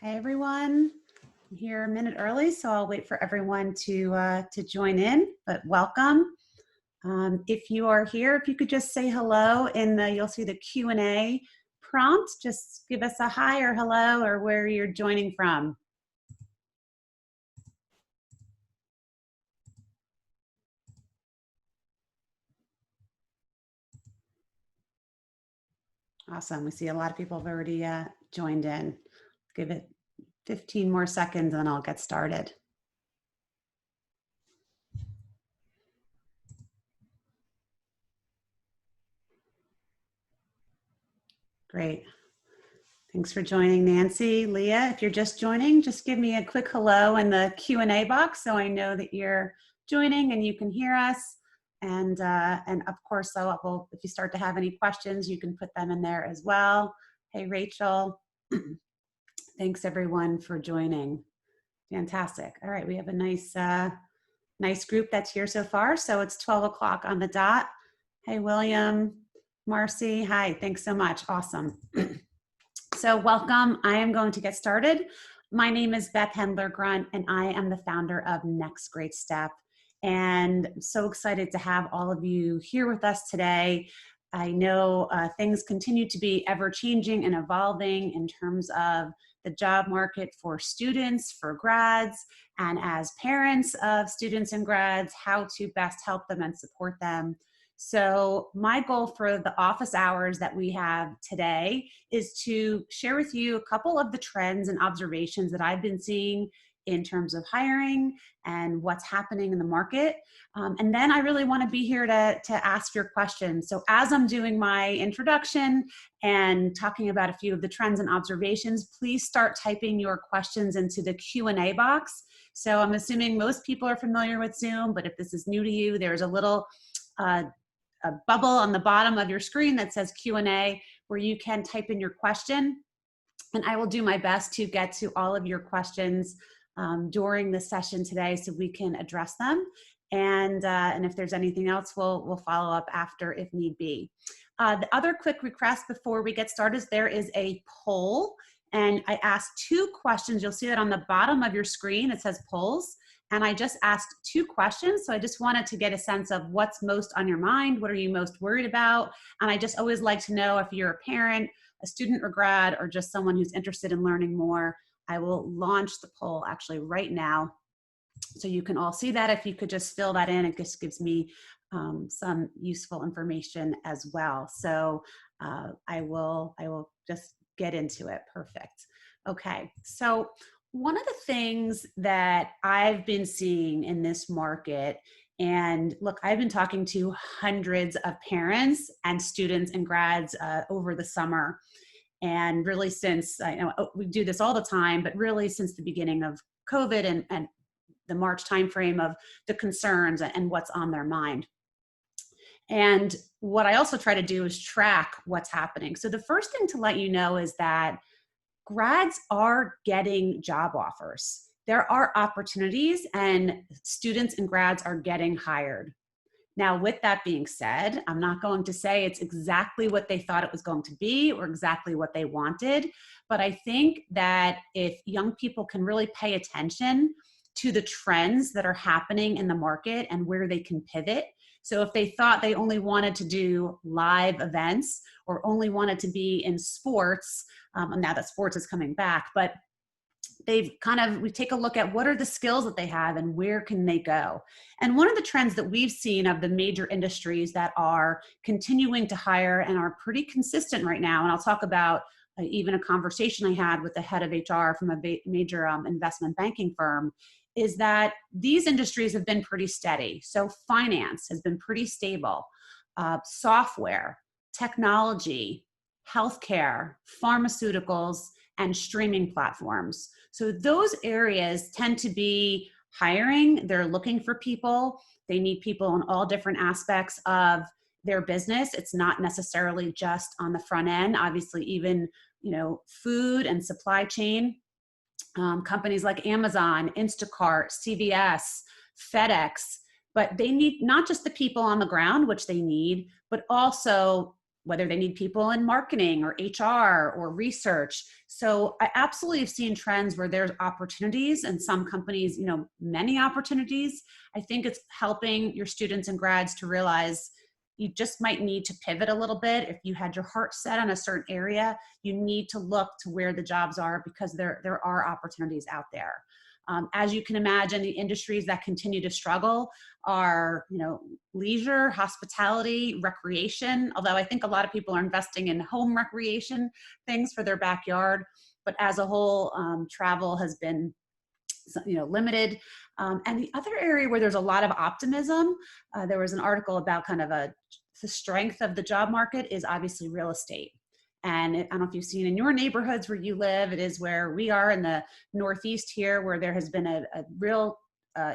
Hey everyone, I'm here a minute early, so I'll wait for everyone to join in, but welcome. If you are here, if you could just say hello you'll see the Q&A prompt. Just give us a hi or hello or where you're joining from. Awesome, we see a lot of people have already joined in. Give it 15 more seconds and I'll get started. Great. Thanks for joining, Nancy. Leah, if you're just joining, just give me a quick hello in the Q&A box so I know that you're joining and you can hear us. And of course, if you start to have any questions, you can put them in there as well. Hey, Rachel. Thanks everyone for joining. Fantastic. All right, we have a nice group that's here so far. So it's 12 o'clock on the dot. Hey, William, Marcy, hi, thanks so much. Awesome. So welcome. I am going to get started. My name is Beth Hendler-Grunt, and I am the founder of Next Great Step. And I'm so excited to have all of you here with us today. I know things continue to be ever-changing and evolving in terms of the job market for students, for grads, and as parents of students and grads, how to best help them and support them. So my goal for the office hours that we have today is to share with you a couple of the trends and observations that I've been seeing in terms of hiring and what's happening in the market. And then I really want to be here to ask your questions. So as I'm doing my introduction and talking about a few of the trends and observations, please start typing your questions into the Q&A box. So I'm assuming most people are familiar with Zoom, but if this is new to you, there's a little a bubble on the bottom of your screen that says Q&A where you can type in your question. And I will do my best to get to all of your questions during the session today so we can address them. And if there's anything else, we'll follow up after if need be. The other quick request before we get started is there is a poll. And I asked 2 questions. You'll see that on the bottom of your screen. It says polls. And I just asked 2 questions. So I just wanted to get a sense of what's most on your mind. What are you most worried about? And I just always like to know if you're a parent, a student or grad, or just someone who's interested in learning more. I will launch the poll actually right now. So you can all see that. If you could just fill that in, it just gives me some useful information as well. So I will just get into it. Perfect. Okay. So one of the things that I've been seeing in this market, and look, I've been talking to hundreds of parents and students and grads over the summer. And really since, I know we do this all the time, but really since the beginning of COVID and the March timeframe of the concerns and what's on their mind. And what I also try to do is track what's happening. So the first thing to let you know is that grads are getting job offers. There are opportunities and students and grads are getting hired. Now, with that being said, I'm not going to say it's exactly what they thought it was going to be or exactly what they wanted, but I think that if young people can really pay attention to the trends that are happening in the market and where they can pivot. So if they thought they only wanted to do live events or only wanted to be in sports, now that sports is coming back, but we take a look at what are the skills that they have and where can they go. And one of the trends that we've seen of the major industries that are continuing to hire and are pretty consistent right now, and I'll talk about even a conversation I had with the head of HR from a major investment banking firm, is that these industries have been pretty steady. So finance has been pretty stable, software, technology, healthcare, pharmaceuticals, and streaming platforms. So those areas tend to be hiring. They're looking for people. They need people in all different aspects of their business. It's not necessarily just on the front end. Obviously, even food and supply chain. Companies like Amazon, Instacart, CVS, FedEx, but they need not just the people on the ground, which they need, but also whether they need people in marketing or HR or research. So I absolutely have seen trends where there's opportunities, and some companies, many opportunities. I think it's helping your students and grads to realize you just might need to pivot a little bit. If you had your heart set on a certain area, you need to look to where the jobs are, because there are opportunities out there. As you can imagine, the industries that continue to struggle are, leisure, hospitality, recreation, although I think a lot of people are investing in home recreation things for their backyard. But as a whole, travel has been, limited. And the other area where there's a lot of optimism, there was an article about kind of the strength of the job market is obviously real estate. And I don't know if you've seen in your neighborhoods where you live, it is where we are in the Northeast here, where there has been a real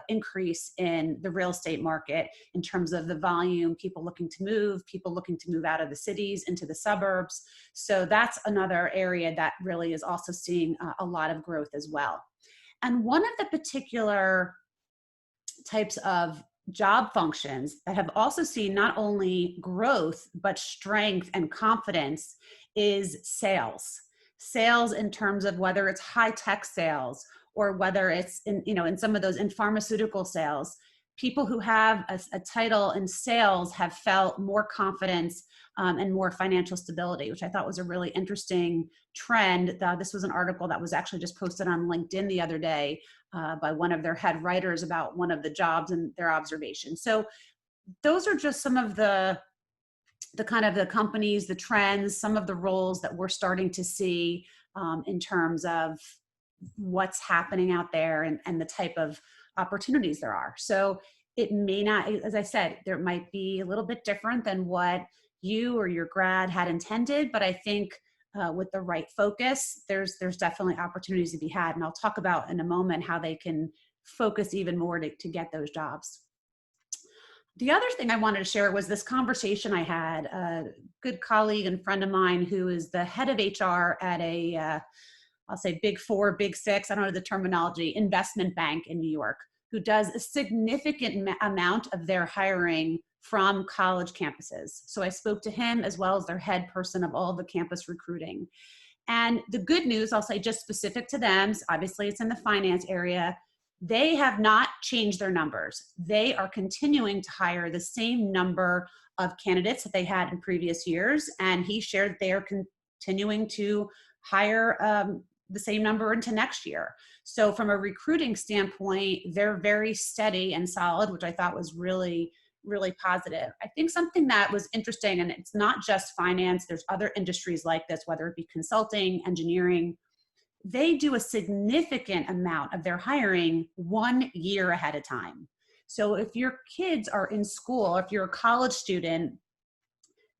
increase in the real estate market in terms of the volume, people looking to move out of the cities into the suburbs. So that's another area that really is also seeing a lot of growth as well. And one of the particular types of job functions that have also seen not only growth, but strength and confidence is sales. Sales in terms of whether it's high-tech sales or whether it's in some of those in pharmaceutical sales. People who have a title in sales have felt more confidence and more financial stability, which I thought was a really interesting trend. This was an article that was actually just posted on LinkedIn the other day by one of their head writers about one of the jobs and their observations. So those are just some of the kind of the companies, the trends, some of the roles that we're starting to see in terms of what's happening out there and the type of opportunities there are. So it may not, as I said, there might be a little bit different than what you or your grad had intended, but I think with the right focus, there's definitely opportunities to be had. And I'll talk about in a moment how they can focus even more to get those jobs. The other thing I wanted to share was this conversation I had. A good colleague and friend of mine who is the head of HR at a, I'll say big four, big six, I don't know the terminology, investment bank in New York, who does a significant amount of their hiring from college campuses. So I spoke to him as well as their head person of all the campus recruiting. And the good news, I'll say just specific to them, obviously it's in the finance area, they have not changed their numbers. They are continuing to hire the same number of candidates that they had in previous years. And he shared they are continuing to hire the same number into next year. So from a recruiting standpoint, they're very steady and solid, which I thought was really, really positive. I think something that was interesting, and it's not just finance, there's other industries like this, whether it be consulting, engineering, they do a significant amount of their hiring 1 year ahead of time. So if your kids are in school, if you're a college student,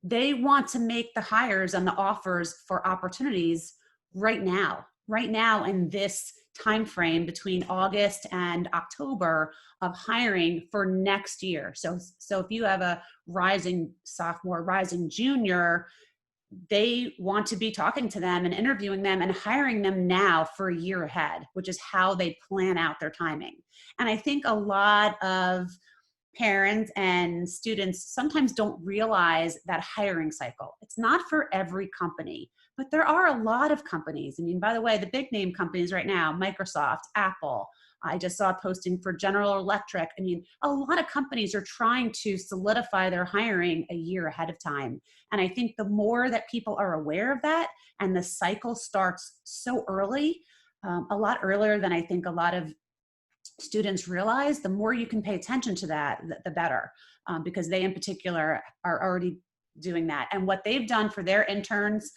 they want to make the hires and the offers for opportunities right now in this time frame between August and October of hiring for next year. So if you have a rising sophomore, rising junior, they want to be talking to them and interviewing them and hiring them now for a year ahead, which is how they plan out their timing. And I think a lot of parents and students sometimes don't realize that hiring cycle. It's not for every company, but there are a lot of companies. I mean, by the way, the big name companies right now, Microsoft, Apple, I just saw a posting for General Electric. I mean, a lot of companies are trying to solidify their hiring a year ahead of time. And I think the more that people are aware of that and the cycle starts so early, a lot earlier than I think a lot of students realize, the more you can pay attention to that, the better, because they in particular are already doing that. And what they've done for their interns,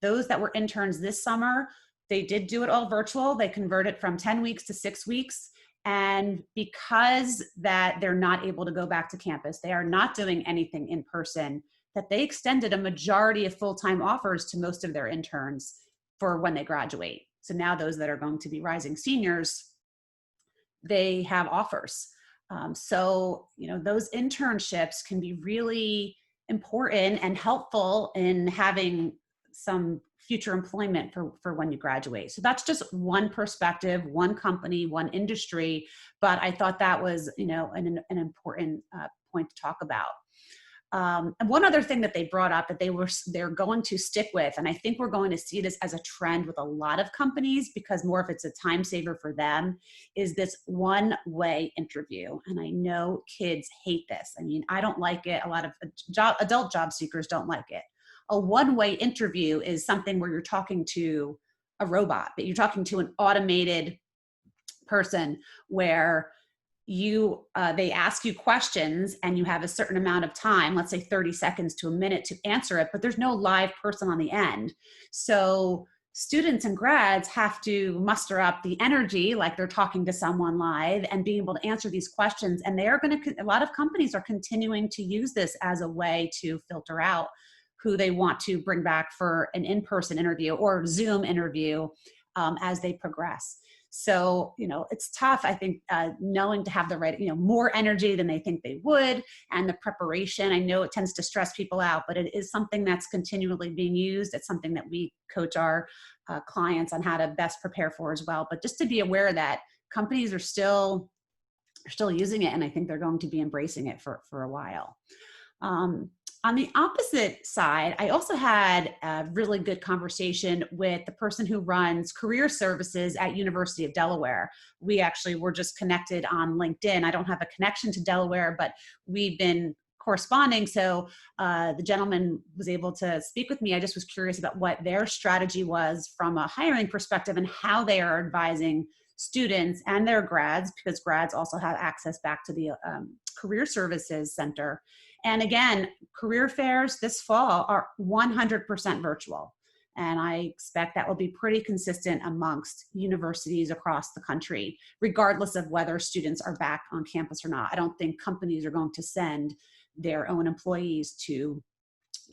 those that were interns this summer, they did do it all virtual. They converted from 10 weeks to 6 weeks. And because that they're not able to go back to campus, they are not doing anything in person, that they extended a majority of full-time offers to most of their interns for when they graduate. So now those that are going to be rising seniors, they have offers. So, those internships can be really important and helpful in having some future employment for when you graduate. So that's just one perspective, one company, one industry, but I thought that was, an important point to talk about. And one other thing that they brought up that they're going to stick with, and I think we're going to see this as a trend with a lot of companies because more if it's a time saver for them, is this one-way interview. And I know kids hate this. I mean, I don't like it. A lot of adult job seekers don't like it. A one-way interview is something where you're talking to a robot, but you're talking to an automated person where they ask you questions and you have a certain amount of time, let's say 30 seconds to a minute to answer it, but there's no live person on the end. So students and grads have to muster up the energy like they're talking to someone live and being able to answer these questions. And a lot of companies are continuing to use this as a way to filter out who they want to bring back for an in-person interview or Zoom interview as they progress. So, it's tough, I think, knowing to have the right, more energy than they think they would, and the preparation. I know it tends to stress people out, but it is something that's continually being used. It's something that we coach our clients on how to best prepare for as well. But just to be aware that companies are still using it, and I think they're going to be embracing it for a while. On the opposite side, I also had a really good conversation with the person who runs career services at University of Delaware. We actually were just connected on LinkedIn. I don't have a connection to Delaware, but we've been corresponding. So the gentleman was able to speak with me. I just was curious about what their strategy was from a hiring perspective and how they are advising students and their grads, because grads also have access back to the Career Services Center. And again, career fairs this fall are 100% virtual. And I expect that will be pretty consistent amongst universities across the country, regardless of whether students are back on campus or not. I don't think companies are going to send their own employees to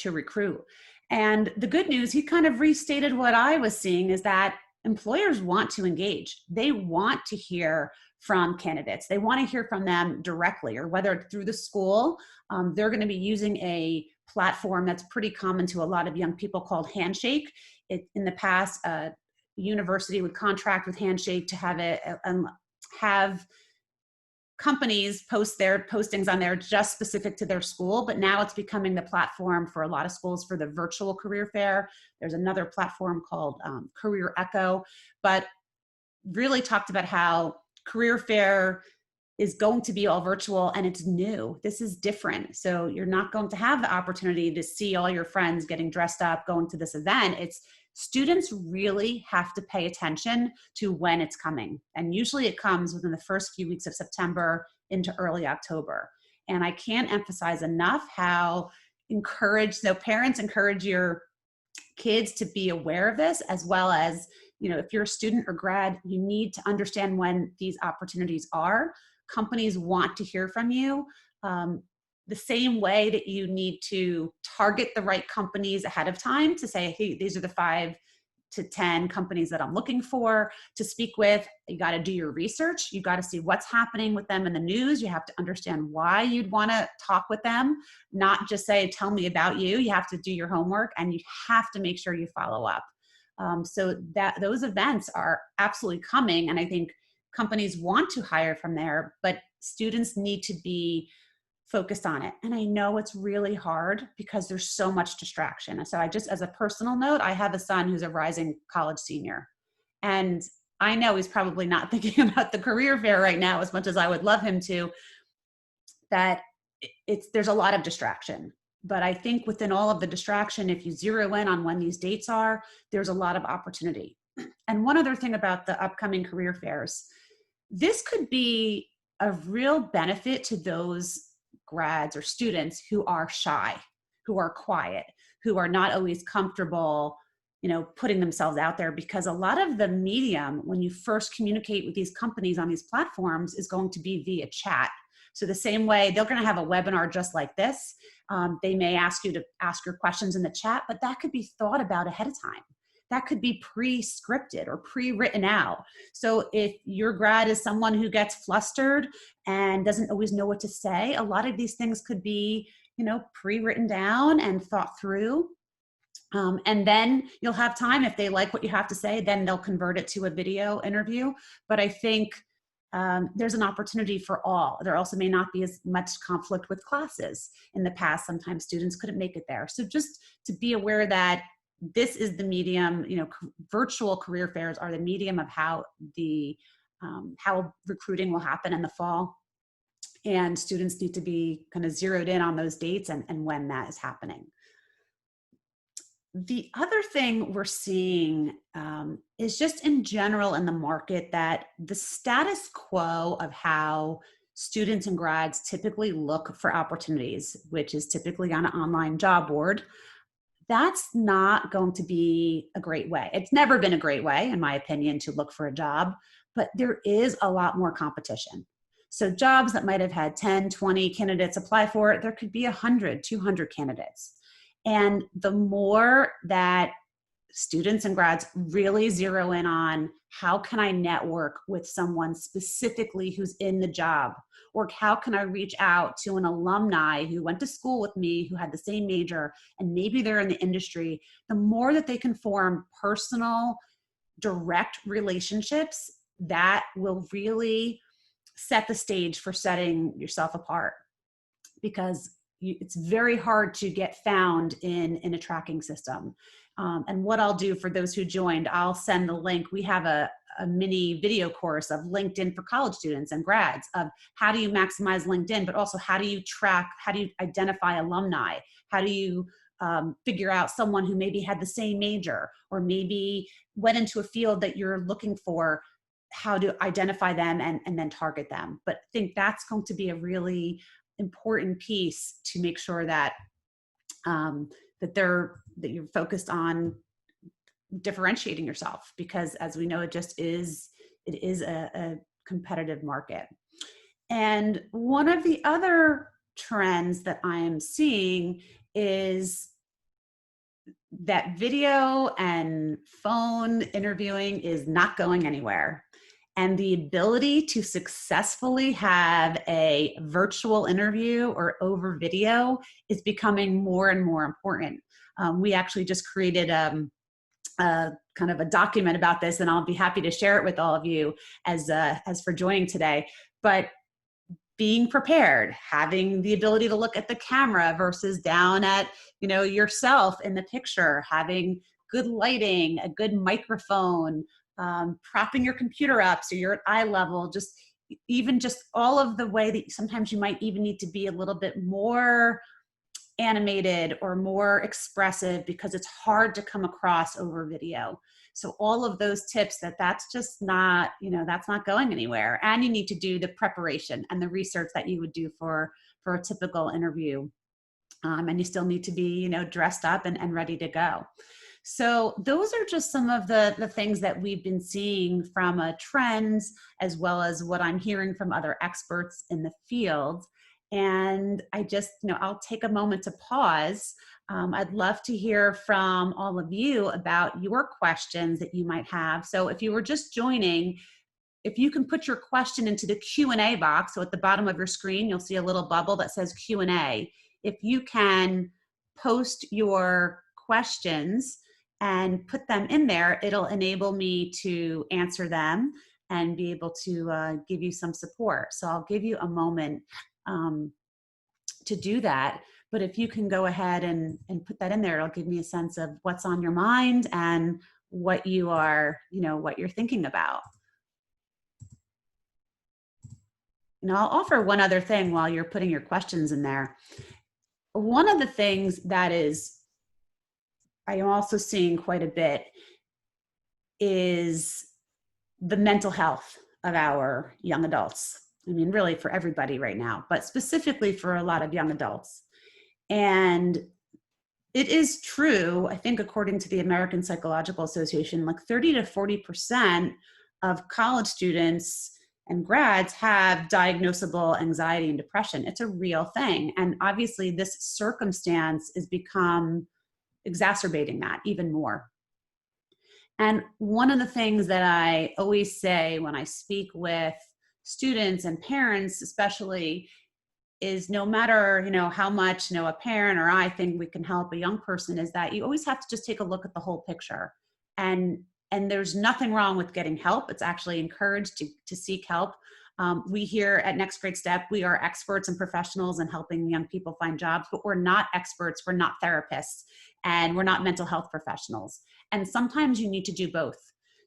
recruit. And the good news, he kind of restated what I was seeing, is that employers want to engage. They want to hear from candidates. They want to hear from them directly, or whether it's through the school. They're going to be using a platform that's pretty common to a lot of young people called Handshake. In the past, a university would contract with Handshake to have companies post their postings on there just specific to their school, but now it's becoming the platform for a lot of schools for the virtual career fair. There's another platform called Career Echo, but really talked about how career fair is going to be all virtual and it's new. This is different. So you're not going to have the opportunity to see all your friends getting dressed up, going to this event. Students really have to pay attention to when it's coming. And usually it comes within the first few weeks of September into early October. And I can't emphasize enough how parents encourage your kids to be aware of this, as well as, if you're a student or grad, you need to understand when these opportunities are. Companies want to hear from you. The same way that you need to target the right companies ahead of time to say, hey, these are the 5 to 10 companies that I'm looking for to speak with. You got to do your research. You got to see what's happening with them in the news. You have to understand why you'd want to talk with them, not just say, tell me about you. You have to do your homework, and you have to make sure you follow up. So that those events are absolutely coming. And I think companies want to hire from there, but students need to be focused on it. And I know it's really hard because there's so much distraction. So as a personal note, I have a son who's a rising college senior. And I know he's probably not thinking about the career fair right now as much as I would love him to, that there's a lot of distraction. But I think within all of the distraction, if you zero in on when these dates are, there's a lot of opportunity. And one other thing about the upcoming career fairs, this could be a real benefit to those grads or students who are shy, who are quiet, who are not always comfortable, putting themselves out there, because a lot of the medium when you first communicate with these companies on these platforms is going to be via chat. So the same way they're going to have a webinar just like this. They may ask you to ask your questions in the chat, but that could be thought about ahead of time. That could be pre-scripted or pre-written out. So if your grad is someone who gets flustered and doesn't always know what to say, a lot of these things could be, pre-written down and thought through. And then you'll have time, if they like what you have to say, then they'll convert it to a video interview. But I think there's an opportunity for all. There also may not be as much conflict with classes. In the past, sometimes students couldn't make it there. So just to be aware that this is the medium, virtual career fairs are the medium of how recruiting will happen in the fall. And students need to be kind of zeroed in on those dates and when that is happening. The other thing we're seeing is just in general in the market that the status quo of how students and grads typically look for opportunities, which is typically on an online job board, that's not going to be a great way. It's never been a great way, in my opinion, to look for a job, but there is a lot more competition. So jobs that might have had 10, 20 candidates apply for it, there could be 100, 200 candidates. And the more that students and grads really zero in on how can I network with someone specifically who's in the job, or how can I reach out to an alumni who went to school with me, who had the same major, and maybe they're in the industry, the more that they can form personal, direct relationships, that will really set the stage for setting yourself apart. Because it's very hard to get found in a tracking system. And what I'll do for those who joined, I'll send the link. We have a mini video course of LinkedIn for college students and grads of how do you maximize LinkedIn, but also how do you track, how do you identify alumni? How do you figure out someone who maybe had the same major or maybe went into a field that you're looking for, how to identify them and then target them. But I think that's going to be a really important piece to make sure that that you're focused on differentiating yourself, because as we know, it is a competitive market. And one of the other trends that I am seeing is that video and phone interviewing is not going anywhere. And the ability to successfully have a virtual interview or over video is becoming more and more important. We actually just created a kind of a document about this, and I'll be happy to share it with all of you as for joining today. But being prepared, having the ability to look at the camera versus down at yourself in the picture, having good lighting, a good microphone, propping your computer up so you're at eye level, just all of the way that sometimes you might even need to be a little bit more animated or more expressive because it's hard to come across over video. So all of those tips that's just not, that's not going anywhere. And you need to do the preparation and the research that you would do for a typical interview. And you still need to be, dressed up and ready to go. So those are just some of the things that we've been seeing from trends, as well as what I'm hearing from other experts in the field. And I just, I'll take a moment to pause. I'd love to hear from all of you about your questions that you might have. So if you were just joining, if you can put your question into the Q&A box, so at the bottom of your screen, you'll see a little bubble that says Q&A. If you can post your questions and put them in there, it'll enable me to answer them and be able to give you some support. So I'll give you a moment to do that. But if you can go ahead and put that in there, it'll give me a sense of what's on your mind and what you are, what you're thinking about. Now, I'll offer one other thing while you're putting your questions in there. One of the things that I am also seeing quite a bit is the mental health of our young adults. I mean, really for everybody right now, but specifically for a lot of young adults. And it is true, I think, according to the American Psychological Association, like 30 to 40% of college students and grads have diagnosable anxiety and depression. It's a real thing. And obviously this circumstance has become exacerbating that even more. And one of the things that I always say when I speak with students and parents especially is no matter, how much, a parent or I think we can help a young person, is that you always have to just take a look at the whole picture. And there's nothing wrong with getting help. It's actually encouraged to seek help. We here at Next Great Step, we are experts and professionals in helping young people find jobs, but we're not experts, we're not therapists, and we're not mental health professionals. And sometimes you need to do both.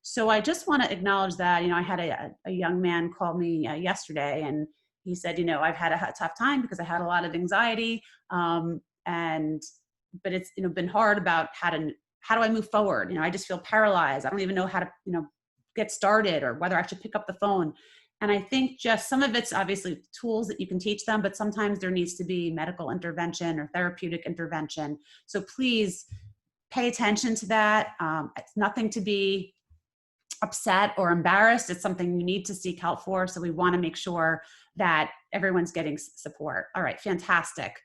So I just want to acknowledge that, I had a young man call me yesterday, and he said, I've had a tough time because I had a lot of anxiety, but it's been hard about how do I move forward? I just feel paralyzed. I don't even know how to get started or whether I should pick up the phone. And I think just some of it's obviously tools that you can teach them, but sometimes there needs to be medical intervention or therapeutic intervention. So please pay attention to that. It's nothing to be upset or embarrassed. It's something you need to seek help for. So we want to make sure that everyone's getting support. All right, fantastic.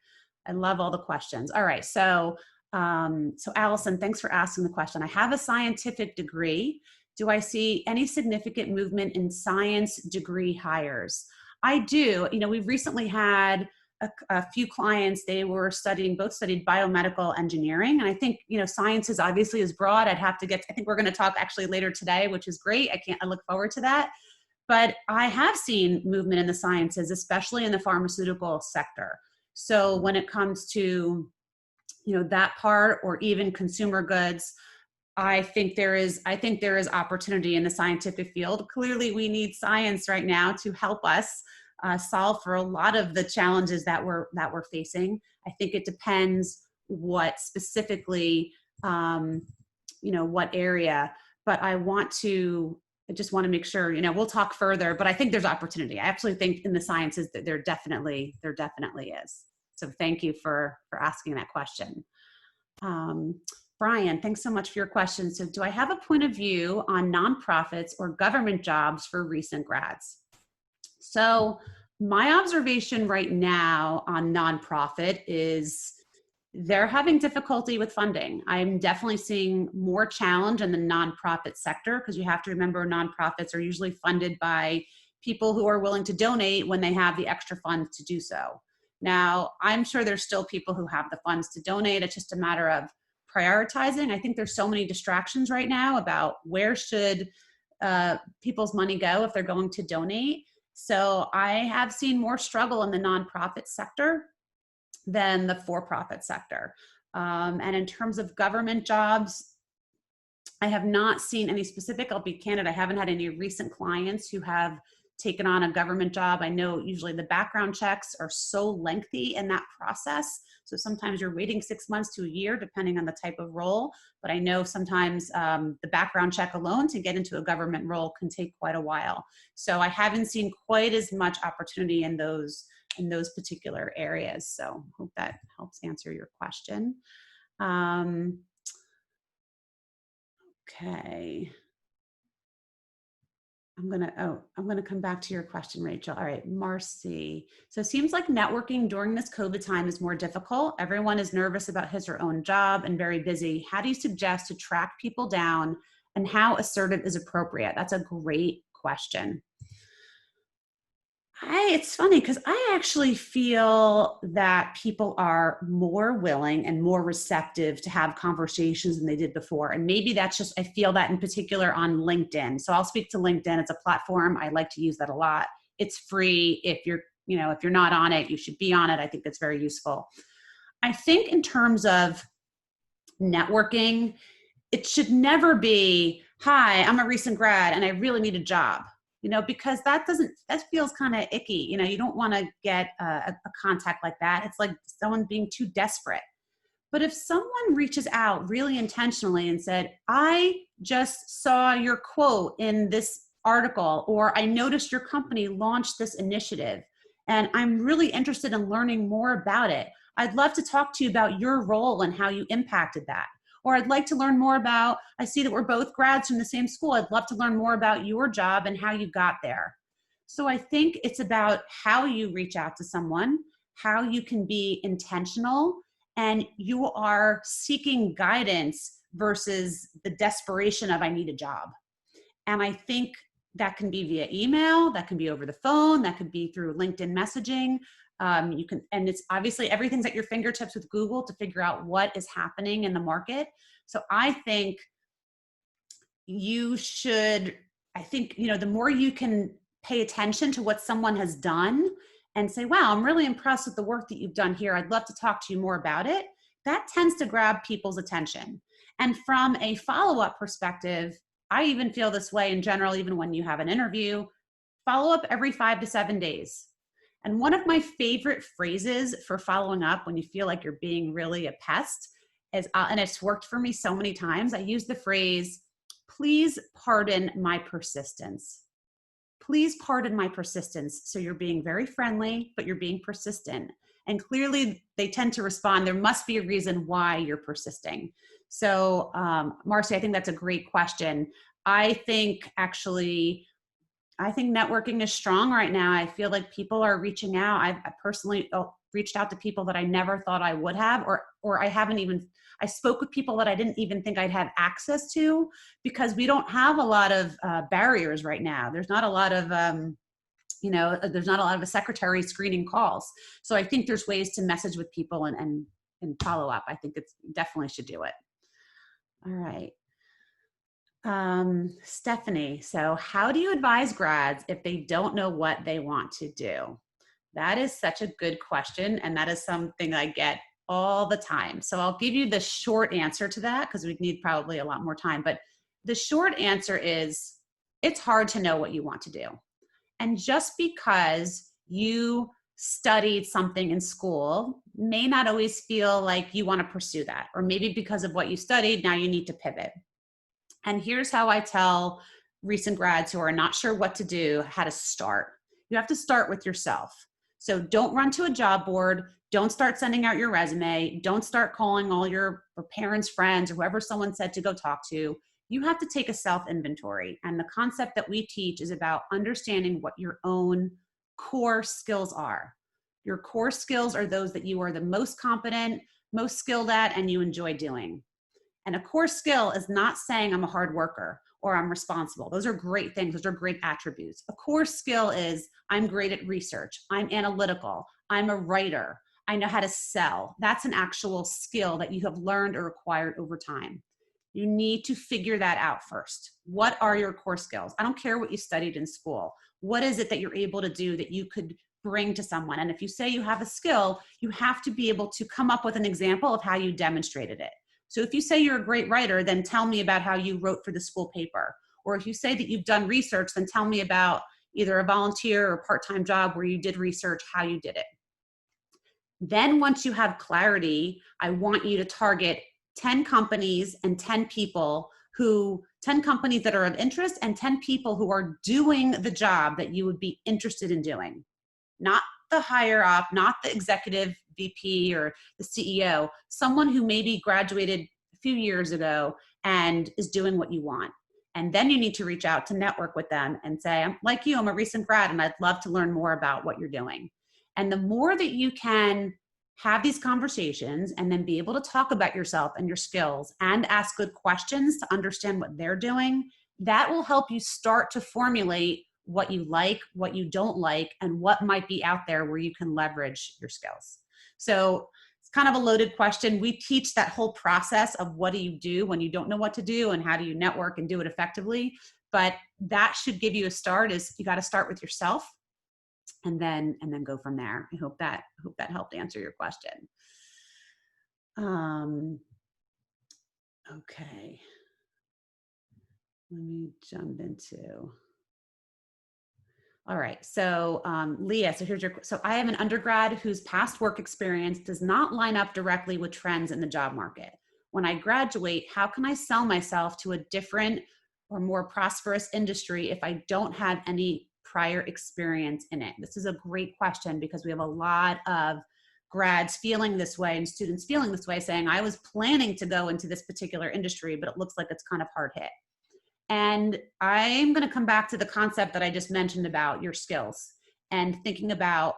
I love all the questions. All right, so Allison, thanks for asking the question. I have a scientific degree. Do I see any significant movement in science degree hires? I do. We've recently had a few clients. They were both studied biomedical engineering. And I think, science is obviously is broad. I think we're going to talk actually later today, which is great. I look forward to that. But I have seen movement in the sciences, especially in the pharmaceutical sector. So when it comes to, that part, or even consumer goods, I think there is opportunity in the scientific field. Clearly, we need science right now to help us solve for a lot of the challenges that we're facing. I think it depends what specifically, what area. But I just want to make sure, we'll talk further. But I think there's opportunity. I actually think in the sciences that there definitely is. So thank you for asking that question. Brian, thanks so much for your question. So do I have a point of view on nonprofits or government jobs for recent grads? So my observation right now on nonprofit is they're having difficulty with funding. I'm definitely seeing more challenge in the nonprofit sector, because you have to remember nonprofits are usually funded by people who are willing to donate when they have the extra funds to do so. Now, I'm sure there's still people who have the funds to donate. It's just a matter of prioritizing. I think there's so many distractions right now about where should people's money go if they're going to donate. So I have seen more struggle in the nonprofit sector than the for-profit sector. And in terms of government jobs, I have not seen any specific. I'll be candid, I haven't had any recent clients who have taken on a government job. I know usually the background checks are so lengthy in that process. So sometimes you're waiting 6 months to a year, depending on the type of role. But I know sometimes the background check alone to get into a government role can take quite a while. So I haven't seen quite as much opportunity in those particular areas. So I hope that helps answer your question. Okay. I'm gonna come back to your question, Rachel. All right, Marcy. So it seems like networking during this COVID time is more difficult. Everyone is nervous about his or own job and very busy. How do you suggest to track people down, and how assertive is appropriate? That's a great question. It's funny because I actually feel that people are more willing and more receptive to have conversations than they did before. And maybe that's just, I feel that in particular on LinkedIn. So I'll speak to LinkedIn. It's a platform. I like to use that a lot. It's free. If you're not on it, you should be on it. I think that's very useful. I think in terms of networking, it should never be, hi, I'm a recent grad and I really need a job. Because that feels kind of icky. You don't want to get a contact like that. It's like someone being too desperate. But if someone reaches out really intentionally and said, I just saw your quote in this article, or I noticed your company launched this initiative, and I'm really interested in learning more about it. I'd love to talk to you about your role and how you impacted that. Or I'd like to learn more about, I see that we're both grads from the same school. I'd love to learn more about your job and how you got there. So I think it's about how you reach out to someone, how you can be intentional, and you are seeking guidance versus the desperation of, I need a job. And I think that can be via email, that can be over the phone, that could be through LinkedIn messaging. And it's obviously everything's at your fingertips with Google to figure out what is happening in the market. So I think the more you can pay attention to what someone has done and say, wow, I'm really impressed with the work that you've done here. I'd love to talk to you more about it. That tends to grab people's attention. And from a follow-up perspective, I even feel this way in general, even when you have an interview, follow up every 5 to 7 days. And one of my favorite phrases for following up when you feel like you're being really a pest is, and it's worked for me so many times, I use the phrase, please pardon my persistence. Please pardon my persistence. So you're being very friendly, but you're being persistent. And clearly they tend to respond, there must be a reason why you're persisting. So Marcy, I think that's a great question. I think networking is strong right now. I feel like people are reaching out. I've personally reached out to people that I never thought I would have, or I spoke with people that I didn't even think I'd have access to, because we don't have a lot of barriers right now. There's not a lot of, there's not a lot of a secretary screening calls. So I think there's ways to message with people and follow up. I think it's definitely should do it. All right. Stephanie, so how do you advise grads if they don't know what they want to do? That is such a good question, and that is something I get all the time. So I'll give you the short answer to that, because we need probably a lot more time, but the short answer is it's hard to know what you want to do. And just because you studied something in school may not always feel like you want to pursue that, or maybe because of what you studied, now you need to pivot. And here's how I tell recent grads who are not sure what to do how to start. You have to start with yourself. So don't run to a job board. Don't start sending out your resume. Don't start calling all your parents, friends, or whoever someone said to go talk to. You have to take a self-inventory. And the concept that we teach is about understanding what your own core skills are. Your core skills are those that you are the most competent, most skilled at, and you enjoy doing. And a core skill is not saying I'm a hard worker or I'm responsible. Those are great things. Those are great attributes. A core skill is I'm great at research. I'm analytical. I'm a writer. I know how to sell. That's an actual skill that you have learned or acquired over time. You need to figure that out first. What are your core skills? I don't care what you studied in school. What is it that you're able to do that you could bring to someone? And if you say you have a skill, you have to be able to come up with an example of how you demonstrated it. So if you say you're a great writer, then tell me about how you wrote for the school paper. Or if you say that you've done research, then tell me about either a volunteer or part-time job where you did research, how you did it. Then once you have clarity, I want you to target 10 companies and 10 companies that are of interest and 10 people who are doing the job that you would be interested in doing. Not the higher up, not the executive VP or the CEO, someone who maybe graduated a few years ago and is doing what you want. And then you need to reach out to network with them and say, I'm like you, I'm a recent grad and I'd love to learn more about what you're doing. And the more that you can have these conversations and then be able to talk about yourself and your skills and ask good questions to understand what they're doing, that will help you start to formulate what you like, what you don't like, and what might be out there where you can leverage your skills. So it's kind of a loaded question. We teach that whole process of what do you do when you don't know what to do and how do you network and do it effectively. But that should give you a start. Is you got to start with yourself and then go from there. I hope that helped answer your question. Okay. Let me jump into. All right, so Leah, so I have an undergrad whose past work experience does not line up directly with trends in the job market. When I graduate, how can I sell myself to a different or more prosperous industry if I don't have any prior experience in it? This is a great question because we have a lot of grads feeling this way and students feeling this way, saying, I was planning to go into this particular industry, but it looks like it's kind of hard hit. And I'm going to come back to the concept that I just mentioned about your skills and thinking about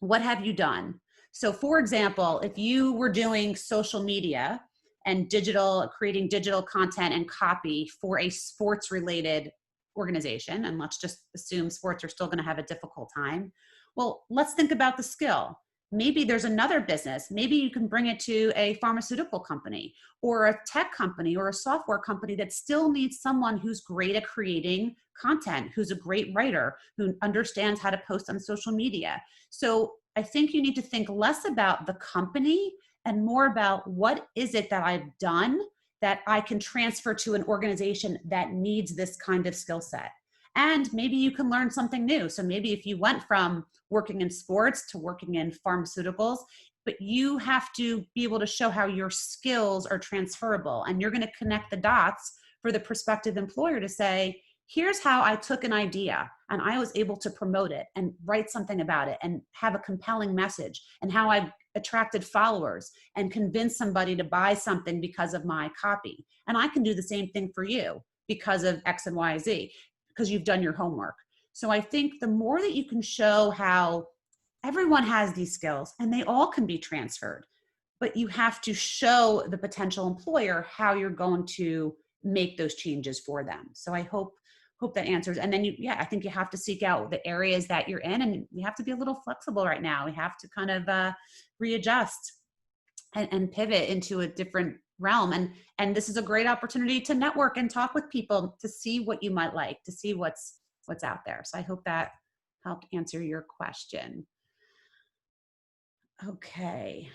what have you done? So for example, if you were doing social media and creating digital content and copy for a sports related organization, and let's just assume sports are still going to have a difficult time. Well, let's think about the skill. maybe there's another business. Maybe you can bring it to a pharmaceutical company or a tech company or a software company that still needs someone who's great at creating content, who's a great writer, who understands how to post on social media. So I think you need to think less about the company and more about what is it that I've done that I can transfer to an organization that needs this kind of skill set. And maybe you can learn something new. So maybe if you went from working in sports to working in pharmaceuticals, but you have to be able to show how your skills are transferable, and you're going to connect the dots for the prospective employer to say, here's how I took an idea and I was able to promote it and write something about it and have a compelling message, and how I attracted followers and convinced somebody to buy something because of my copy. And I can do the same thing for you because of X and Y, Z, because you've done your homework. So I think the more that you can show how everyone has these skills and they all can be transferred, but you have to show the potential employer how you're going to make those changes for them. So I hope that answers. And then I think you have to seek out the areas that you're in, and you have to be a little flexible right now. We have to kind of readjust and pivot into a different realm. And this is a great opportunity to network and talk with people to see what you might like, to see what's out there. So I hope that helped answer your question. Okay.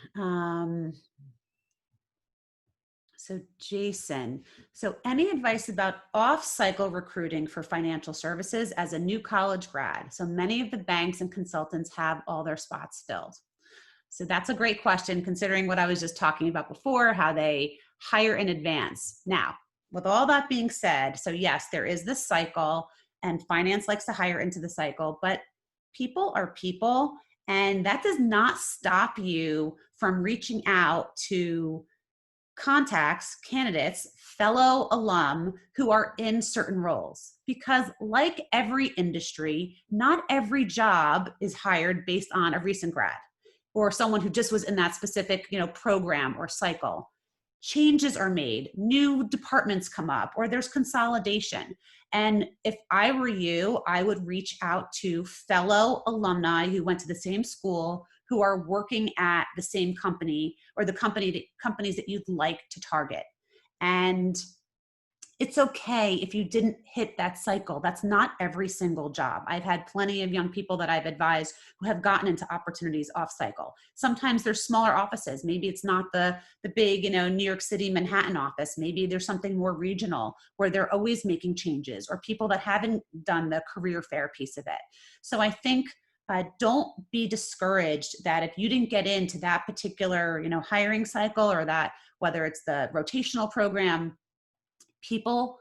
So Jason, so any advice about off-cycle recruiting for financial services as a new college grad? So many of the banks and consultants have all their spots filled. So that's a great question, considering what I was just talking about before, how they hire in advance. Now, with all that being said, so yes, there is this cycle, and finance likes to hire into the cycle, but people are people, and that does not stop you from reaching out to contacts, candidates, fellow alum who are in certain roles. Because like every industry, not every job is hired based on a recent grad or someone who just was in that specific, program or cycle. Changes are made, new departments come up, or there's consolidation. And if I were you, I would reach out to fellow alumni who went to the same school, who are working at the same company or the companies that you'd like to target. And it's okay if you didn't hit that cycle. That's not every single job. I've had plenty of young people that I've advised who have gotten into opportunities off cycle. Sometimes there's smaller offices. Maybe it's not the big, New York City, Manhattan office. Maybe there's something more regional where they're always making changes, or people that haven't done the career fair piece of it. So I think don't be discouraged that if you didn't get into that particular, hiring cycle, or that, whether it's the rotational program, people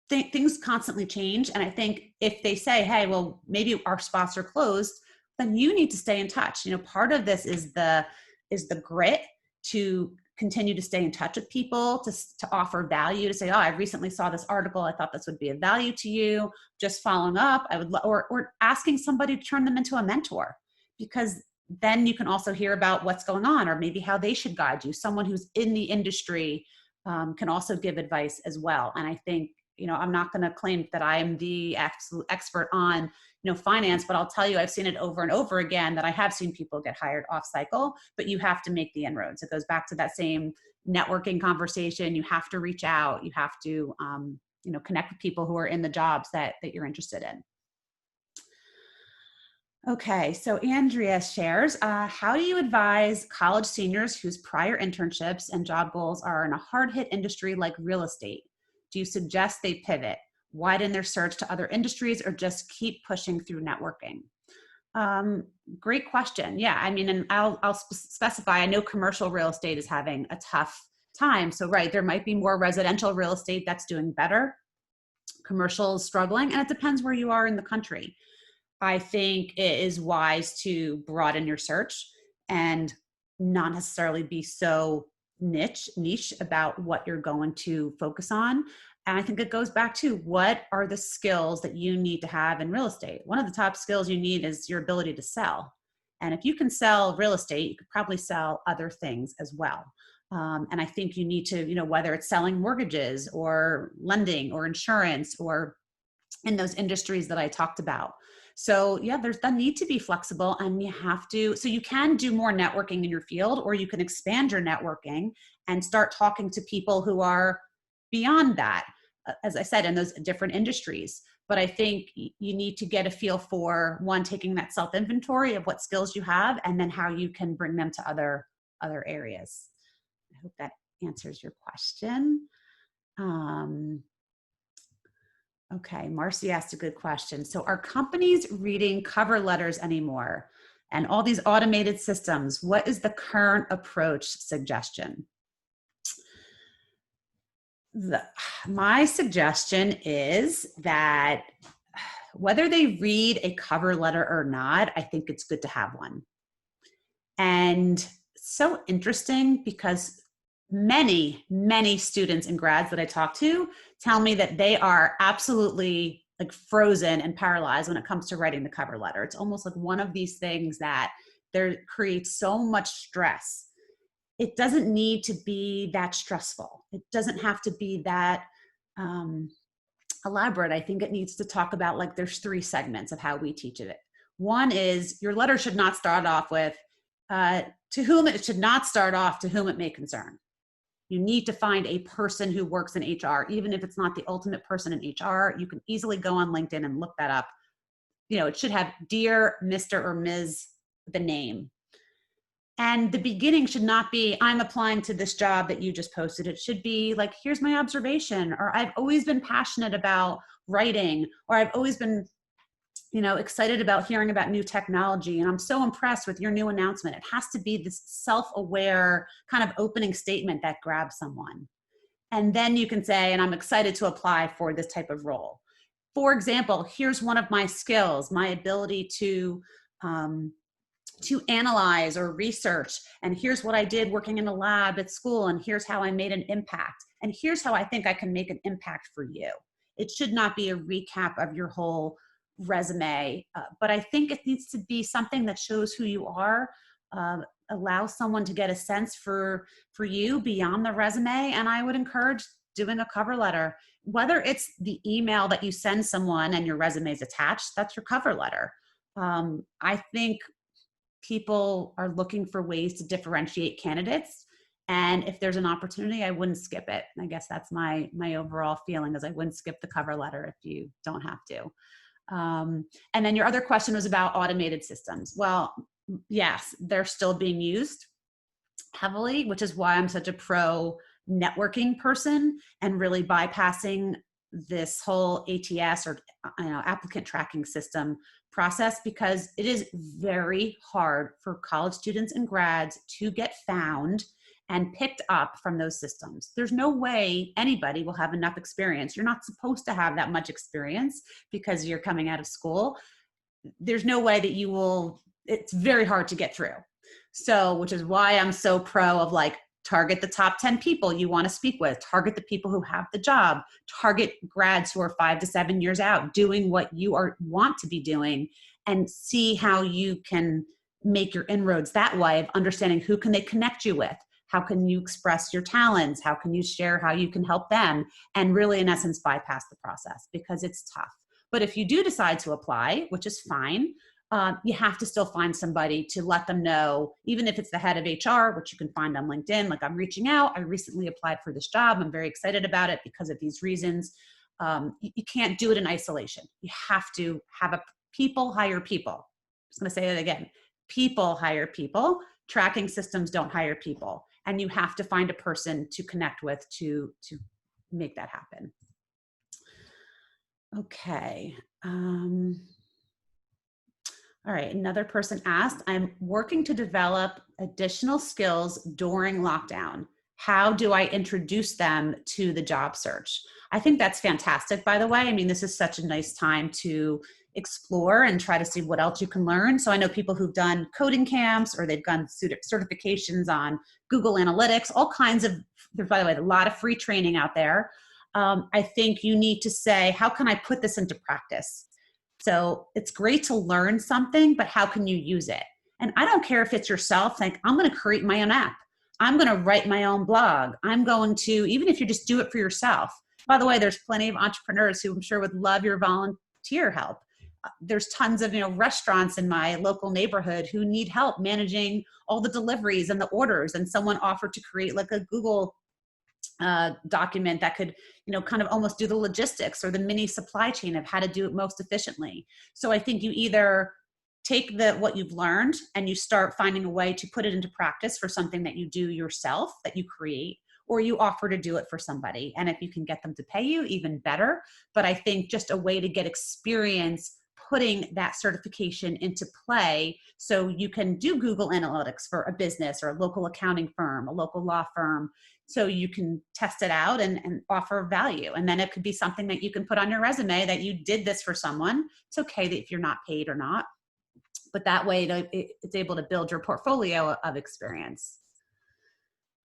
things constantly change. And I think if they say, hey, well, maybe our spots are closed, then you need to stay in touch. Part of this is the grit to continue to stay in touch with people, to offer value, to say, oh, I recently saw this article, I thought this would be of value to you, just following up. I would, or asking somebody to turn them into a mentor, because then you can also hear about what's going on, or maybe how they should guide you. Someone who's in the industry can also give advice as well. And I think, I'm not going to claim that I am the absolute expert on, finance, but I'll tell you, I've seen it over and over again that I have seen people get hired off cycle, but you have to make the inroads. It goes back to that same networking conversation. You have to reach out. You have to, connect with people who are in the jobs that you're interested in. Okay, so Andrea shares, how do you advise college seniors whose prior internships and job goals are in a hard-hit industry like real estate? Do you suggest they pivot, widen their search to other industries, or just keep pushing through networking? Great question. Yeah, and I'll specify, I know commercial real estate is having a tough time. So right, there might be more residential real estate that's doing better. Commercial is struggling, and it depends where you are in the country. I think it is wise to broaden your search and not necessarily be so niche about what you're going to focus on. And I think it goes back to, what are the skills that you need to have in real estate? One of the top skills you need is your ability to sell. And if you can sell real estate, you could probably sell other things as well. And I think you need to, whether it's selling mortgages or lending or insurance, or in those industries that I talked about. So yeah, there's the need to be flexible, and you have to, so you can do more networking in your field, or you can expand your networking and start talking to people who are beyond that, as I said, in those different industries. But I think you need to get a feel for, one, taking that self-inventory of what skills you have, and then how you can bring them to other areas. I hope that answers your question. Okay, Marcy asked a good question. So are companies reading cover letters anymore? And all these automated systems, what is the current approach suggestion? My suggestion is that whether they read a cover letter or not, I think it's good to have one. And so interesting, because many students and grads that I talk to tell me that they are absolutely like frozen and paralyzed when it comes to writing the cover letter. It's almost like one of these things that there creates so much stress. It doesn't need to be that stressful. It doesn't have to be that elaborate. I think it needs to talk about, like, there's 3 segments of how we teach it. One is your letter should not start off with to whom it should not start off, to whom it may concern. You need to find a person who works in HR, even if it's not the ultimate person in HR. You can easily go on LinkedIn and look that up. You know, it should have Dear Mr. or Ms., the name. And the beginning should not be, I'm applying to this job that you just posted. It should be like, here's my observation, or I've always been passionate about writing, or I've always been, you know, excited about hearing about new technology, and I'm so impressed with your new announcement. It has to be this self-aware kind of opening statement that grabs someone. And then you can say, and I'm excited to apply for this type of role. For example, here's one of my skills, my ability to analyze or research, and here's what I did working in a lab at school, and here's how I made an impact, and here's how I think I can make an impact for you. It should not be a recap of your whole resume, but I think it needs to be something that shows who you are, allow someone to get a sense for you beyond the resume. And I would encourage doing a cover letter, whether it's the email that you send someone and your resume is attached, that's your cover letter. I think people are looking for ways to differentiate candidates. And if there's an opportunity, I wouldn't skip it. I guess that's my overall feeling, is I wouldn't skip the cover letter if you don't have to. And then your other question was about automated systems. Well, yes, they're still being used heavily, which is why I'm such a pro networking person and really bypassing this whole ATS, or applicant tracking system process, because it is very hard for college students and grads to get found and picked up from those systems. There's no way anybody will have enough experience. You're not supposed to have that much experience because you're coming out of school. There's no way that you will, it's very hard to get through. So, which is why I'm so pro of, like, target the top 10 people you want to speak with, target the people who have the job, target grads who are 5 to 7 years out doing what you want to be doing, and see how you can make your inroads that way, of understanding who can they connect you with. How can you express your talents? How can you share how you can help them? And really, in essence, bypass the process, because it's tough. But if you do decide to apply, which is fine, you have to still find somebody to let them know, even if it's the head of HR, which you can find on LinkedIn, like, I'm reaching out, I recently applied for this job, I'm very excited about it because of these reasons. You can't do it in isolation. You have to have people hire people. I'm just going to say it again. People hire people. Tracking systems don't hire people. And you have to find a person to connect with to make that happen. Okay. All right, another person asked, I'm working to develop additional skills during lockdown. How do I introduce them to the job search? I think that's fantastic, by the way. I mean, this is such a nice time to explore and try to see what else you can learn. So I know people who've done coding camps, or they've done certifications on Google Analytics, all kinds of, there's, by the way, a lot of free training out there. I think you need to say, how can I put this into practice? So it's great to learn something, but how can you use it? And I don't care if it's yourself, like, I'm going to create my own app. I'm going to write my own blog. I'm going to, even if you just do it for yourself. By the way, there's plenty of entrepreneurs who I'm sure would love your volunteer help. there's tons of, restaurants in my local neighborhood who need help managing all the deliveries and the orders. And someone offered to create like a Google document that could, kind of almost do the logistics or the mini supply chain of how to do it most efficiently. So I think you either take what you've learned and you start finding a way to put it into practice for something that you do yourself, that you create, or you offer to do it for somebody. And if you can get them to pay you, even better. But I think just a way to get experience putting that certification into play so you can do Google Analytics for a business or a local accounting firm, a local law firm, so you can test it out and offer value. And then it could be something that you can put on your resume that you did this for someone. It's okay that if you're not paid or not, but that way it's able to build your portfolio of experience.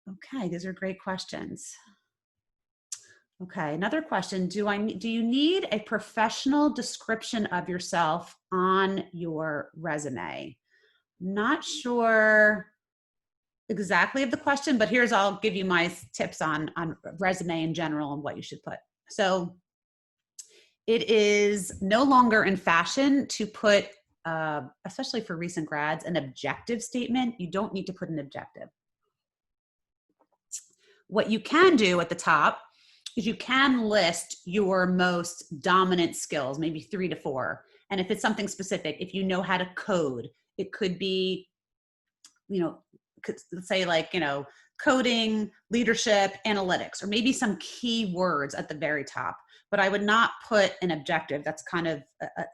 Okay, these are great questions. Okay, another question. Do you need a professional description of yourself on your resume? Not sure exactly of the question, but I'll give you my tips on resume in general and what you should put. So it is no longer in fashion to put, especially for recent grads, an objective statement. You don't need to put an objective. What you can do at the top is you can list your most dominant skills, maybe 3 to 4. And if it's something specific, if you know how to code, it could be, let's say like, coding, leadership, analytics, or maybe some key words at the very top. But I would not put an objective. That's kind of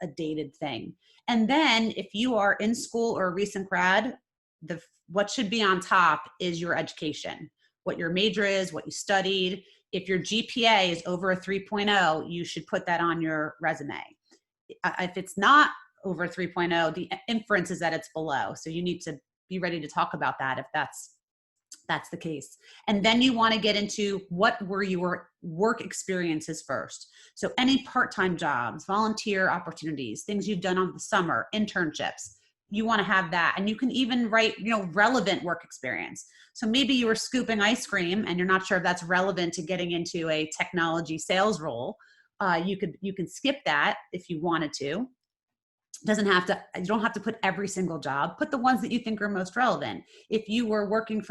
a dated thing. And then if you are in school or a recent grad, what should be on top is your education, what your major is, what you studied. If your GPA is over a 3.0, you should put that on your resume. If it's not over a 3.0, the inference is that it's below. So you need to be ready to talk about that if that's the case. And then you want to get into what were your work experiences first. So any part-time jobs, volunteer opportunities, things you've done over the summer, internships, you want to have that. And you can even write, relevant work experience. So maybe you were scooping ice cream and you're not sure if that's relevant to getting into a technology sales role. You can skip that if you wanted to. You don't have to put every single job. Put the ones that you think are most relevant. If you were working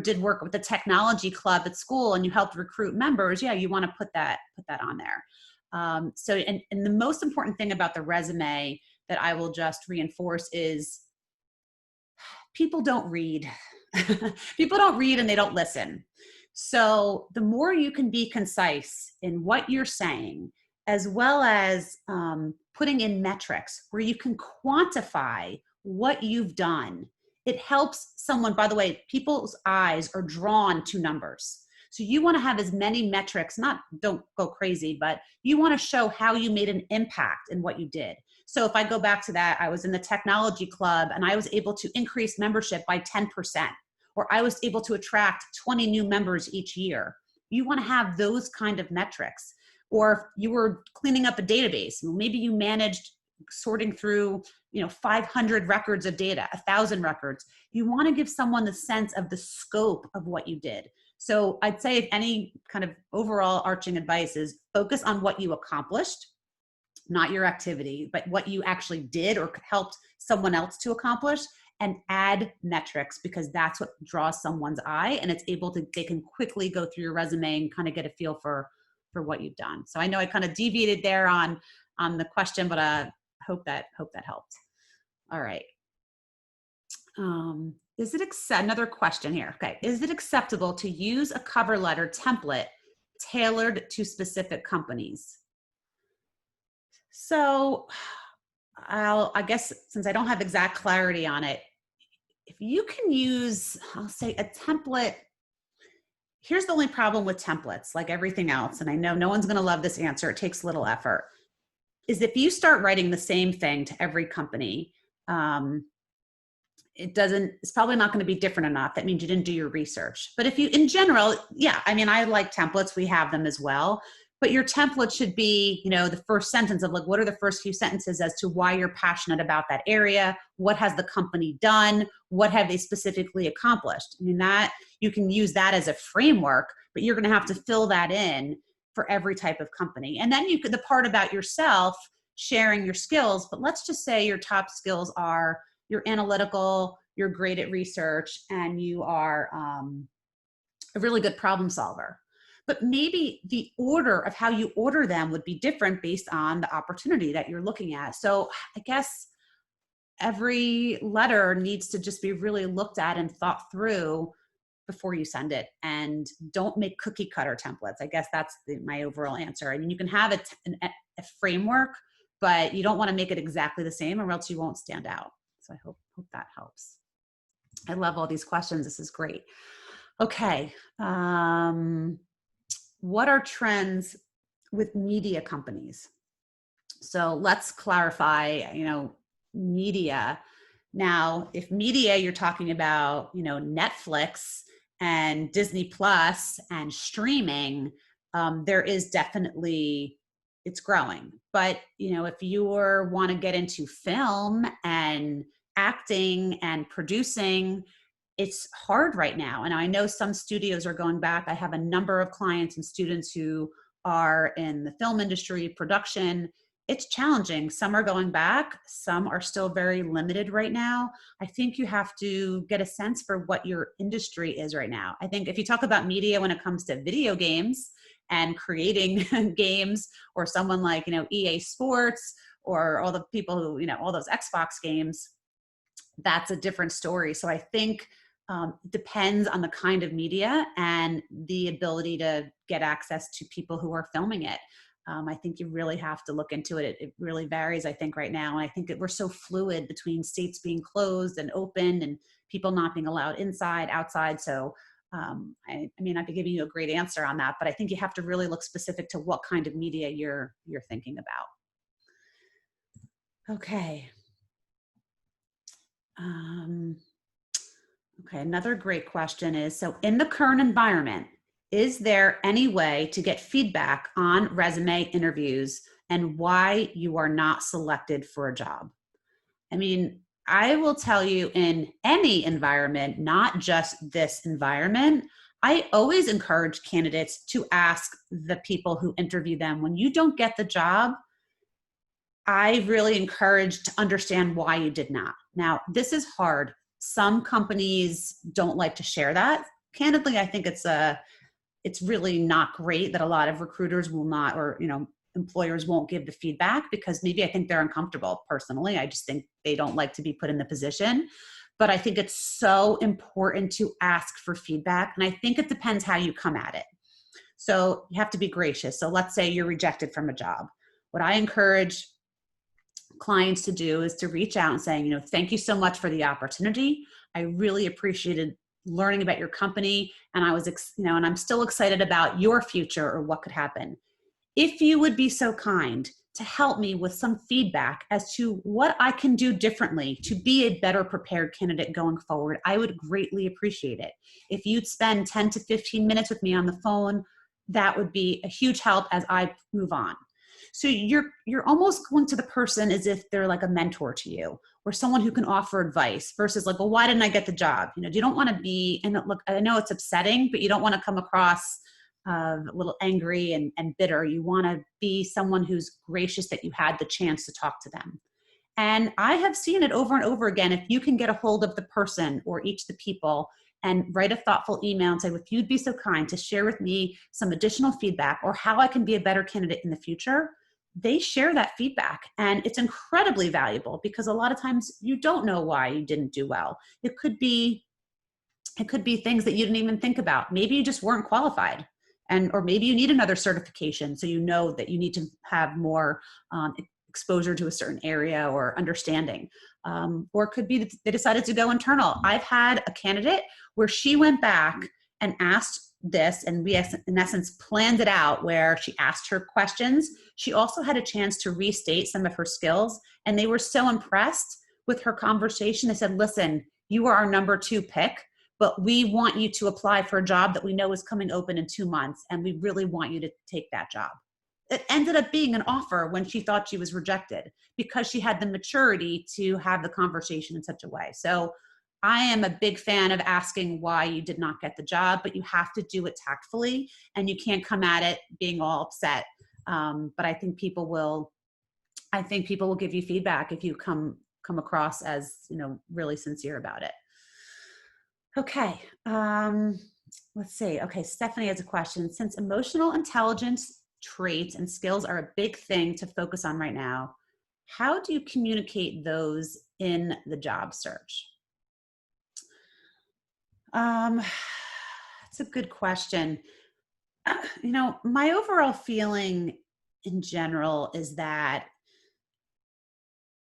did work with the technology club at school and you helped recruit members, you want to put that on there. And the most important thing about the resume that I will just reinforce is people don't read. People don't read and they don't listen. So the more you can be concise in what you're saying, as well as putting in metrics where you can quantify what you've done, it helps someone. By the way, people's eyes are drawn to numbers. So you want to have as many metrics, don't go crazy, but you want to show how you made an impact in what you did. So if I go back to that, I was in the technology club and I was able to increase membership by 10%, or I was able to attract 20 new members each year. You want to have those kind of metrics. Or if you were cleaning up a database, maybe you managed sorting through 500 records of data, 1,000 records. You want to give someone the sense of the scope of what you did. So I'd say if any kind of overall arching advice is focus on what you accomplished, not your activity, but what you actually did or helped someone else to accomplish, and add metrics, because that's what draws someone's eye, and they can quickly go through your resume and kind of get a feel for what you've done. So I know I kind of deviated there on the question, but I hope that helped. All right. Another question here. Okay. Is it acceptable to use a cover letter template tailored to specific companies? So I guess since I don't have exact clarity on it, if you can use, I'll say a template. Here's the only problem with templates, like everything else, and I know no one's going to love this answer, it takes little effort, is if you start writing the same thing to every company, it's probably not going to be different enough. That means you didn't do your research. But if you, in general, I like templates, we have them as well. But your template should be, the first sentence of like, what are the first few sentences as to why you're passionate about that area? What has the company done? What have they specifically accomplished? That you can use that as a framework, but you're going to have to fill that in for every type of company. And then the part about yourself, sharing your skills, but let's just say your top skills are you're analytical, you're great at research, and you are a really good problem solver. But maybe the order of how you order them would be different based on the opportunity that you're looking at. So I guess every letter needs to just be really looked at and thought through before you send it, and don't make cookie cutter templates. I guess that's my overall answer. I mean, you can have a framework, but you don't want to make it exactly the same or else you won't stand out. So I hope that helps. I love all these questions. This is great. Okay. What are trends with media companies? So let's clarify, media. Now, if media, you're talking about, Netflix and Disney Plus and streaming, there is definitely, it's growing. But, if you want to get into film and acting and producing, it's hard right now. And I know some studios are going back. I have a number of clients and students who are in the film industry, production. It's challenging. Some are going back. Some are still very limited right now. I think you have to get a sense for what your industry is right now. I think if you talk about media when it comes to video games and creating games, or someone like, EA Sports, or all the people who, all those Xbox games, that's a different story. So I think it depends on the kind of media and the ability to get access to people who are filming it. I think you really have to look into it. It really varies, I think, right now. And I think that we're so fluid between states being closed and open and people not being allowed inside, outside. So I may not be giving you a great answer on that, but I think you have to really look specific to what kind of media you're thinking about. Okay. Okay, another great question is, so in the current environment, is there any way to get feedback on resume interviews and why you are not selected for a job? I mean, I will tell you, in any environment, not just this environment, I always encourage candidates to ask the people who interview them, when you don't get the job, I really encourage to understand why you did not. Now, this is hard. Some companies don't like to share that. Candidly, I think it's really not great that a lot of recruiters will not, or employers won't give the feedback, because maybe I think they're uncomfortable. Personally, I just think they don't like to be put in the position. But I think it's so important to ask for feedback, and I think it depends how you come at it. So you have to be gracious. So let's say you're rejected from a job. What I encourage clients to do is to reach out and saying, thank you so much for the opportunity. I really appreciated learning about your company, and I was, and I'm still excited about your future or what could happen. If you would be so kind to help me with some feedback as to what I can do differently to be a better prepared candidate going forward, I would greatly appreciate it. If you'd spend 10 to 15 minutes with me on the phone, that would be a huge help as I move on. So you're almost going to the person as if they're like a mentor to you, or someone who can offer advice, versus like, well, why didn't I get the job? You don't want to be, and look, I know it's upsetting, but you don't want to come across a little angry and bitter. You want to be someone who's gracious that you had the chance to talk to them. And I have seen it over and over again. If you can get a hold of the person or each of the people and write a thoughtful email and say, if you'd be so kind to share with me some additional feedback or how I can be a better candidate in the future, they share that feedback. And it's incredibly valuable, because a lot of times you don't know why you didn't do well. It could be things that you didn't even think about. Maybe you just weren't qualified, or maybe you need another certification. So you know that you need to have more exposure to a certain area or understanding. Or it could be that they decided to go internal. I've had a candidate where she went back and asked this, and we in essence planned it out, where she asked her questions. She also had a chance to restate some of her skills, and they were so impressed with her conversation. They said, listen, you are our number 2 pick, but we want you to apply for a job that we know is coming open in 2 months, and we really want you to take that job. It ended up being an offer when she thought she was rejected, because she had the maturity to have the conversation in such a way. So I am a big fan of asking why you did not get the job, but you have to do it tactfully, and you can't come at it being all upset. But I think people will I think people will give you feedback if you come across as, really sincere about it. Okay. Let's see. Okay. Stephanie has a question. Since emotional intelligence traits and skills are a big thing to focus on right now, how do you communicate those in the job search? That's a good question. My overall feeling in general is that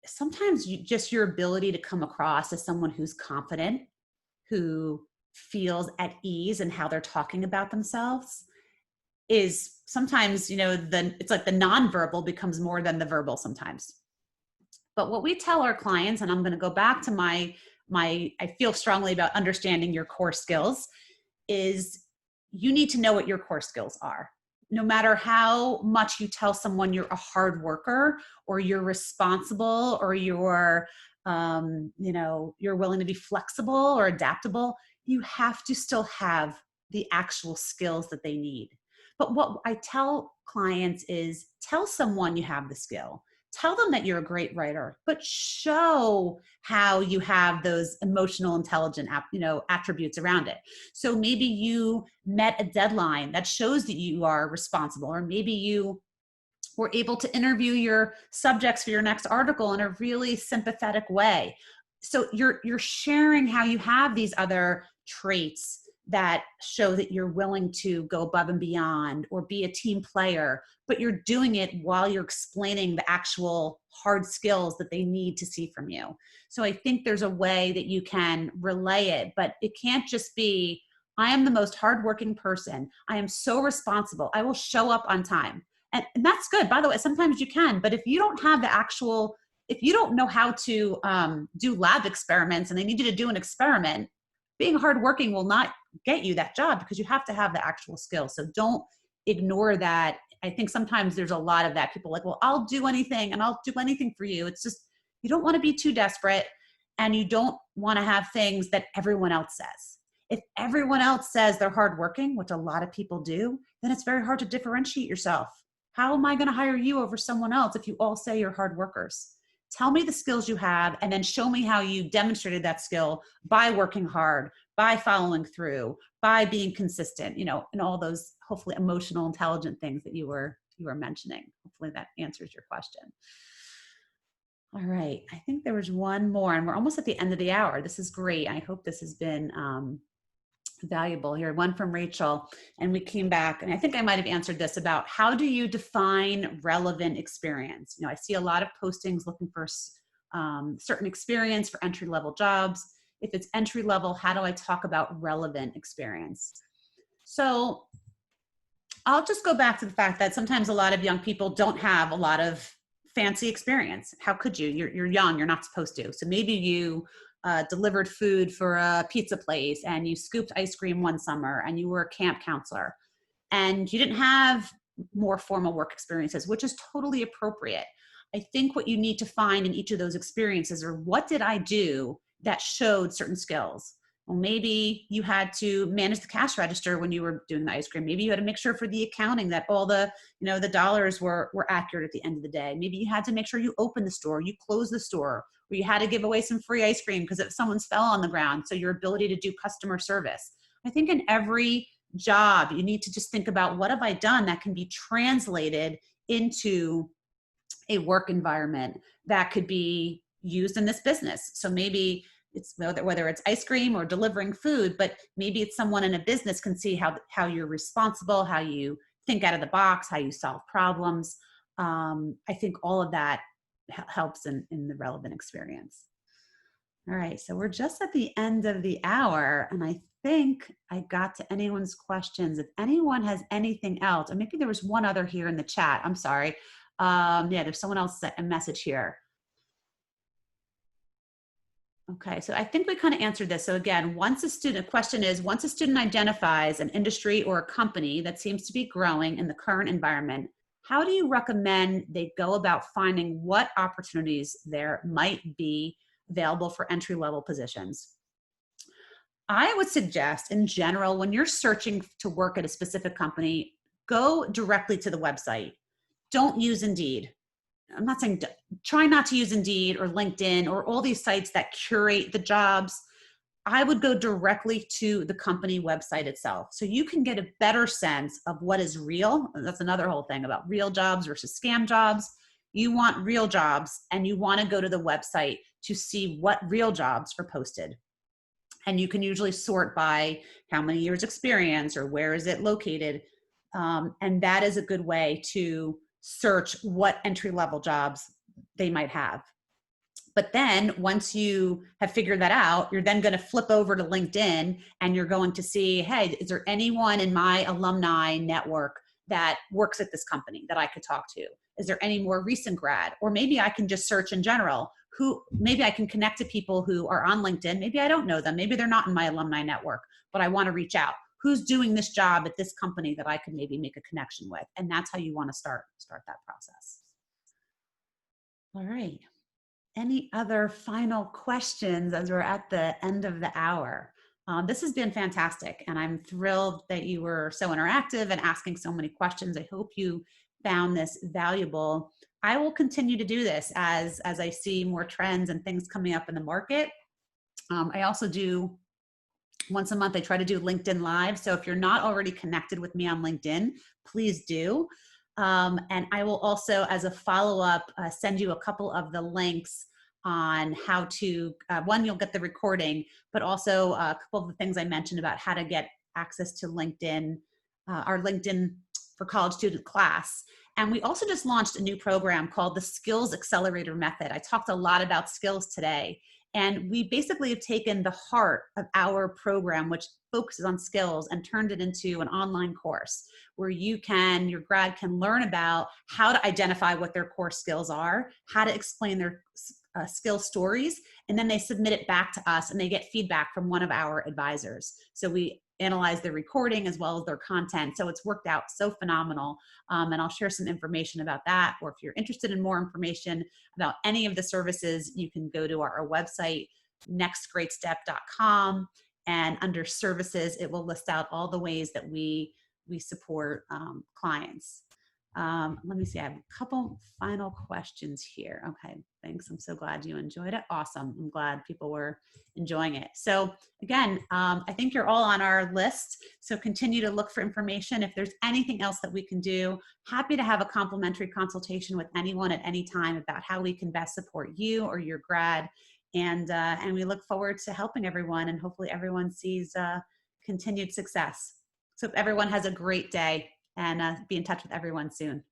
sometimes your ability to come across as someone who's confident, who feels at ease in how they're talking about themselves is sometimes, it's like the nonverbal becomes more than the verbal sometimes. But what we tell our clients, and I'm going to go back to my, I feel strongly about understanding your core skills, is you need to know what your core skills are. No matter how much you tell someone you're a hard worker or you're responsible or you're willing to be flexible or adaptable, you have to still have the actual skills that they need. But what I tell clients is tell someone you have the skill. Tell them that you're a great writer, but show how you have those emotional intelligent attributes around it. So maybe you met a deadline that shows that you are responsible, or maybe you were able to interview your subjects for your next article in a really sympathetic way. So you're sharing how you have these other traits that show that you're willing to go above and beyond or be a team player, but you're doing it while you're explaining the actual hard skills that they need to see from you. So I think there's a way that you can relay it, but it can't just be, I am the most hardworking person. I am so responsible. I will show up on time. And that's good. By the way, sometimes you can, but if you don't have if you don't know how to do lab experiments and they need you to do an experiment, being hardworking will not get you that job because you have to have the actual skill. So don't ignore that. I think sometimes there's a lot of that. People are like, well, I'll do anything and I'll do anything for you. It's just, you don't want to be too desperate and you don't want to have things that everyone else says. If everyone else says they're hardworking, which a lot of people do, then it's very hard to differentiate yourself. How am I going to hire you over someone else if you all say you're hard workers? Tell me the skills you have and then show me how you demonstrated that skill by working hard, by following through, by being consistent, and all those hopefully emotional, intelligent things that you were mentioning. Hopefully that answers your question. All right. I think there was one more and we're almost at the end of the hour. This is great. I hope this has been valuable here. One from Rachel, and we came back, and I think I might have answered this about how do you define relevant experience? I see a lot of postings looking for certain experience for entry-level jobs. If it's entry-level, how do I talk about relevant experience? So I'll just go back to the fact that sometimes a lot of young people don't have a lot of fancy experience. How could you? You're young, you're not supposed to. So maybe you delivered food for a pizza place and you scooped ice cream one summer and you were a camp counselor and you didn't have more formal work experiences, which is totally appropriate. I think what you need to find in each of those experiences are what did I do that showed certain skills? Well, maybe you had to manage the cash register when you were doing the ice cream. Maybe you had to make sure for the accounting that all the dollars were accurate at the end of the day. Maybe you had to make sure you opened the store, you closed the store, or you had to give away some free ice cream because if someone's fell on the ground. So your ability to do customer service. I think in every job, you need to just think about what have I done that can be translated into a work environment that could be used in this business. So maybe it's whether it's ice cream or delivering food, but maybe it's someone in a business can see how you're responsible, how you think out of the box, how you solve problems. I think all of that helps in the relevant experience. All right, so we're just at the end of the hour, and I think I got to anyone's questions. If anyone has anything else, or maybe there was one other here in the chat, I'm sorry. Yeah, there's someone else sent a message here. Okay, so I think we kind of answered this. So again, once a student identifies an industry or a company that seems to be growing in the current environment, how do you recommend they go about finding what opportunities there might be available for entry-level positions? I would suggest in general, when you're searching to work at a specific company, go directly to the website. Don't use Indeed. I'm not saying try not to use Indeed or LinkedIn or all these sites that curate the jobs. I would go directly to the company website itself. So you can get a better sense of what is real. That's another whole thing about real jobs versus scam jobs. You want real jobs, and you want to go to the website to see what real jobs are posted. And you can usually sort by how many years experience or where is it located. And that is a good way to search what entry-level jobs they might have. But then once you have figured that out, you're then going to flip over to LinkedIn, and you're going to see, hey, is there anyone in my alumni network that works at this company that I could talk to? Is there any more recent grad? Or maybe I can just search in general. Maybe I can connect to people who are on LinkedIn. Maybe I don't know them. Maybe they're not in my alumni network, but I want to reach out. Who's doing this job at this company that I could maybe make a connection with? And that's how you want to start that process. All right. Any other final questions as we're at the end of the hour? This has been fantastic, and I'm thrilled that you were so interactive and asking so many questions. I hope you found this valuable. I will continue to do this as I see more trends and things coming up in the market. I also do once a month, I try to do LinkedIn Live. So if you're not already connected with me on LinkedIn, please do. And I will also, as a follow-up, send you a couple of the links on how to, one, you'll get the recording, but also a couple of the things I mentioned about how to get access to LinkedIn, our LinkedIn for College Student class. And we also just launched a new program called the Skills Accelerator Method. I talked a lot about skills today. And we basically have taken the heart of our program, which focuses on skills, and turned it into an online course where your grad can learn about how to identify what their core skills are, how to explain their skill stories, and then they submit it back to us and they get feedback from one of our advisors. So we analyze their recording as well as their content. So it's worked out so phenomenal. And I'll share some information about that. Or if you're interested in more information about any of the services, you can go to our website, nextgreatstep.com, and under services, it will list out all the ways that we support clients. Let me see, I have a couple final questions here. Okay, thanks. I'm so glad you enjoyed it. Awesome. I'm glad people were enjoying it. So again, I think you're all on our list. So continue to look for information. If there's anything else that we can do, happy to have a complimentary consultation with anyone at any time about how we can best support you or your grad. And we look forward to helping everyone, and hopefully everyone sees continued success. So everyone has a great day, and be in touch with everyone soon.